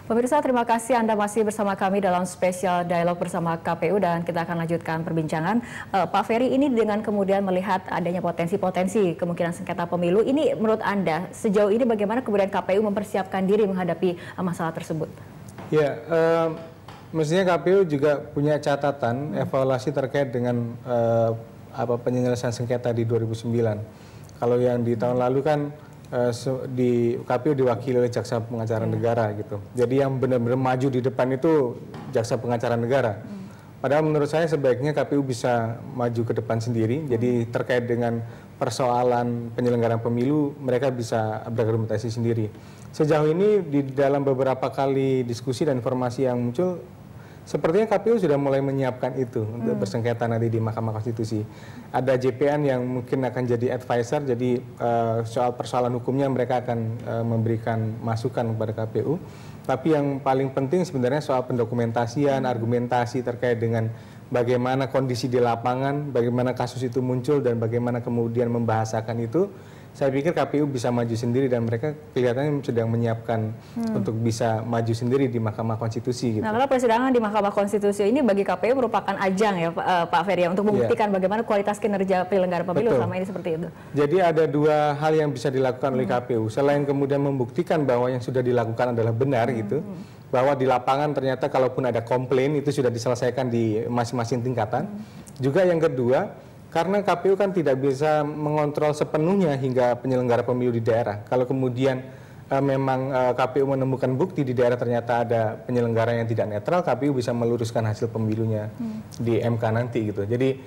Pemirsa, terima kasih Anda masih bersama kami dalam spesial dialog bersama KPU dan kita akan lanjutkan perbincangan. Pak Ferry, ini dengan kemudian melihat adanya potensi-potensi kemungkinan sengketa pemilu, ini menurut Anda sejauh ini bagaimana kemudian KPU mempersiapkan diri menghadapi masalah tersebut? Ya, mestinya KPU juga punya catatan evaluasi terkait dengan penyelesaian sengketa di 2009. Kalau yang di tahun lalu kan di KPU diwakili oleh Jaksa Pengacara Negara gitu. Jadi yang benar-benar maju di depan itu Jaksa Pengacara Negara. Padahal menurut saya sebaiknya KPU bisa maju ke depan sendiri. Jadi terkait dengan persoalan penyelenggaraan pemilu mereka bisa berargumentasi sendiri. Sejauh ini di dalam beberapa kali diskusi dan informasi yang muncul, sepertinya KPU sudah mulai menyiapkan itu untuk bersengketa nanti di Mahkamah Konstitusi. Ada JPN yang mungkin akan jadi advisor, jadi soal persoalan hukumnya mereka akan memberikan masukan kepada KPU. Tapi yang paling penting sebenarnya soal pendokumentasian, argumentasi terkait dengan bagaimana kondisi di lapangan, bagaimana kasus itu muncul, dan bagaimana kemudian membahasakan itu. Saya pikir KPU bisa maju sendiri dan mereka kelihatannya sedang menyiapkan untuk bisa maju sendiri di Mahkamah Konstitusi. Gitu. Nah, kalau persidangan di Mahkamah Konstitusi ini bagi KPU merupakan ajang ya Pak Ferry untuk membuktikan bagaimana kualitas kinerja penyelenggara pemilu selama ini seperti itu. Jadi ada dua hal yang bisa dilakukan oleh KPU. Selain kemudian membuktikan bahwa yang sudah dilakukan adalah benar gitu, bahwa di lapangan ternyata kalaupun ada komplain itu sudah diselesaikan di masing-masing tingkatan. Juga yang kedua, karena KPU kan tidak bisa mengontrol sepenuhnya hingga penyelenggara pemilu di daerah. Kalau kemudian memang KPU menemukan bukti di daerah ternyata ada penyelenggara yang tidak netral, KPU bisa meluruskan hasil pemilunya di MK nanti gitu. Jadi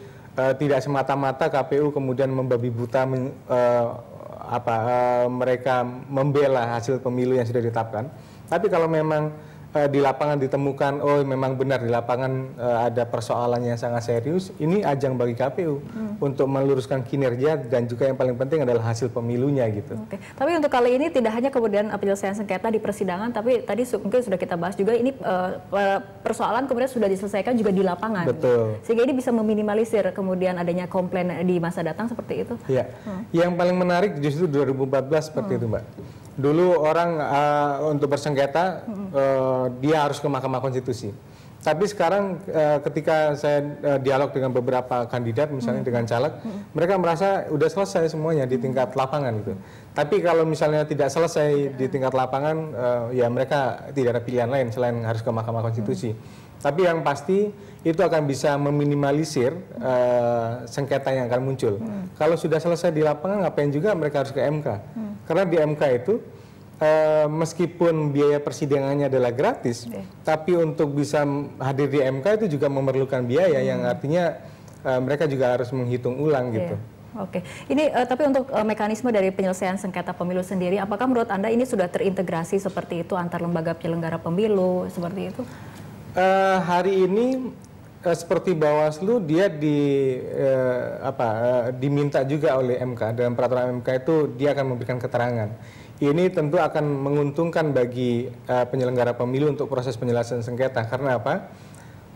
tidak semata-mata KPU kemudian membabi buta mereka membela hasil pemilu yang sudah ditetapkan. Tapi kalau memang di lapangan ditemukan, oh memang benar di lapangan ada persoalan yang sangat serius, ini ajang bagi KPU untuk meluruskan kinerja dan juga yang paling penting adalah hasil pemilunya gitu. Oke. Tapi untuk kali ini tidak hanya kemudian penyelesaian sengketa di persidangan, tapi tadi mungkin sudah kita bahas juga ini persoalan kemudian sudah diselesaikan juga di lapangan. Betul. Sehingga ini bisa meminimalisir kemudian adanya komplain di masa datang seperti itu. Iya. Yang paling menarik justru 2014 seperti itu, Mbak. Dulu orang untuk bersengketa dia harus ke Mahkamah Konstitusi. Tapi sekarang ketika saya dialog dengan beberapa kandidat misalnya dengan caleg, mereka merasa udah selesai semuanya di tingkat lapangan gitu. Tapi kalau misalnya tidak selesai di tingkat lapangan, ya mereka tidak ada pilihan lain selain harus ke Mahkamah Konstitusi. Tapi yang pasti itu akan bisa meminimalisir sengketa yang akan muncul. Kalau sudah selesai di lapangan, ngapain juga mereka harus ke MK? Karena di MK itu meskipun biaya persidangannya adalah gratis, tapi untuk bisa hadir di MK itu juga memerlukan biaya yang artinya mereka juga harus menghitung ulang gitu. Oke, ini tapi untuk mekanisme dari penyelesaian sengketa pemilu sendiri, apakah menurut Anda ini sudah terintegrasi seperti itu antar lembaga penyelenggara pemilu seperti itu? Hari ini seperti Bawaslu dia diminta juga oleh MK, dalam peraturan MK itu dia akan memberikan keterangan. Ini tentu akan menguntungkan bagi penyelenggara pemilu untuk proses penyelesaian sengketa. Karena apa?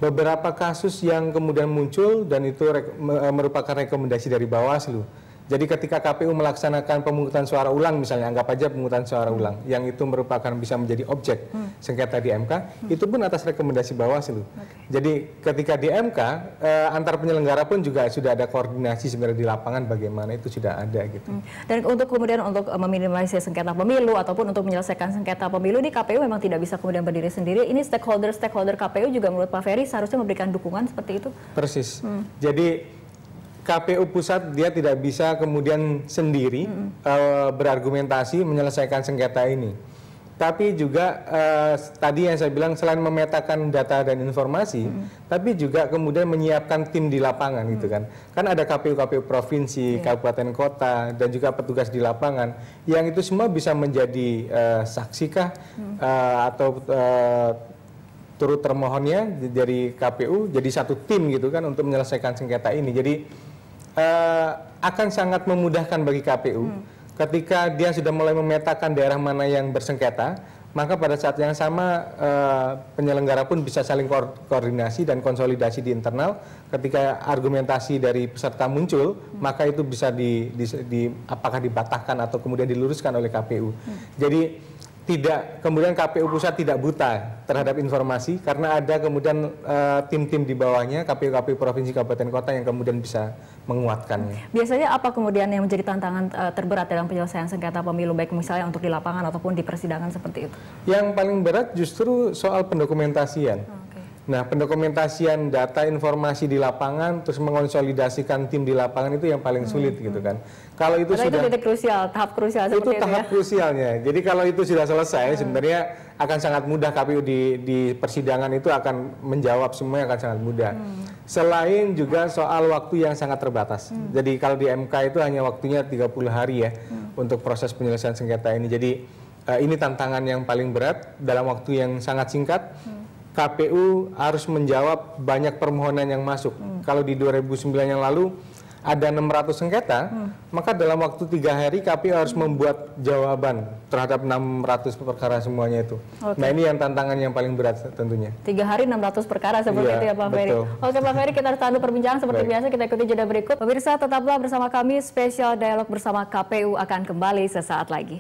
Beberapa kasus yang kemudian muncul dan itu merupakan rekomendasi dari Bawaslu. Jadi ketika KPU melaksanakan pemungutan suara ulang misalnya, anggap aja pemungutan suara ulang, yang itu merupakan bisa menjadi objek sengketa di MK, itu pun atas rekomendasi Bawaslu. Jadi ketika di MK, antar penyelenggara pun juga sudah ada koordinasi sebenarnya di lapangan bagaimana itu sudah ada gitu. Dan untuk kemudian untuk meminimalisir sengketa pemilu ataupun untuk menyelesaikan sengketa pemilu, di KPU memang tidak bisa kemudian berdiri sendiri. Ini stakeholder KPU juga menurut Pak Ferry seharusnya memberikan dukungan seperti itu? Persis. Jadi KPU pusat dia tidak bisa kemudian sendiri berargumentasi menyelesaikan sengketa ini. Tapi juga tadi yang saya bilang selain memetakan data dan informasi, tapi juga kemudian menyiapkan tim di lapangan gitu kan. Kan ada KPU provinsi, kabupaten kota dan juga petugas di lapangan yang itu semua bisa menjadi saksikah atau turut termohonnya dari KPU jadi satu tim gitu kan untuk menyelesaikan sengketa ini. Jadi akan sangat memudahkan bagi KPU ketika dia sudah mulai memetakan daerah mana yang bersengketa, maka pada saat yang sama penyelenggara pun bisa saling koordinasi dan konsolidasi di internal. Ketika argumentasi dari peserta muncul, maka itu bisa apakah dibatalkan atau kemudian diluruskan oleh KPU. Jadi kemudian KPU pusat tidak buta terhadap informasi karena ada kemudian tim-tim di bawahnya KPU provinsi kabupaten kota yang kemudian bisa menguatkannya. Biasanya apa kemudian yang menjadi tantangan terberat dalam penyelesaian sengketa pemilu baik misalnya untuk di lapangan ataupun di persidangan seperti itu? Yang paling berat justru soal pendokumentasian. Nah, pendokumentasian data informasi di lapangan, terus mengonsolidasikan tim di lapangan itu yang paling sulit gitu kan. Kalau itu sudah titik krusial, tahap krusial seperti itu tahap krusialnya. Jadi kalau itu sudah selesai, sebenarnya akan sangat mudah KPU di persidangan itu akan menjawab semuanya akan sangat mudah. Selain juga soal waktu yang sangat terbatas. Jadi kalau di MK itu hanya waktunya 30 hari ya untuk proses penyelesaian sengketa ini. Jadi ini tantangan yang paling berat dalam waktu yang sangat singkat. KPU harus menjawab banyak permohonan yang masuk. Kalau di 2009 yang lalu ada 600 sengketa, maka dalam waktu 3 hari KPU harus membuat jawaban terhadap 600 perkara semuanya itu. Nah ini yang tantangan yang paling berat tentunya. 3 hari 600 perkara seperti itu ya Pak Ferry. Oke Pak Ferry, kita harus tahan dulu perbincangan seperti biasa, kita ikuti jeda berikut. Pemirsa tetaplah bersama kami, spesial dialog bersama KPU akan kembali sesaat lagi.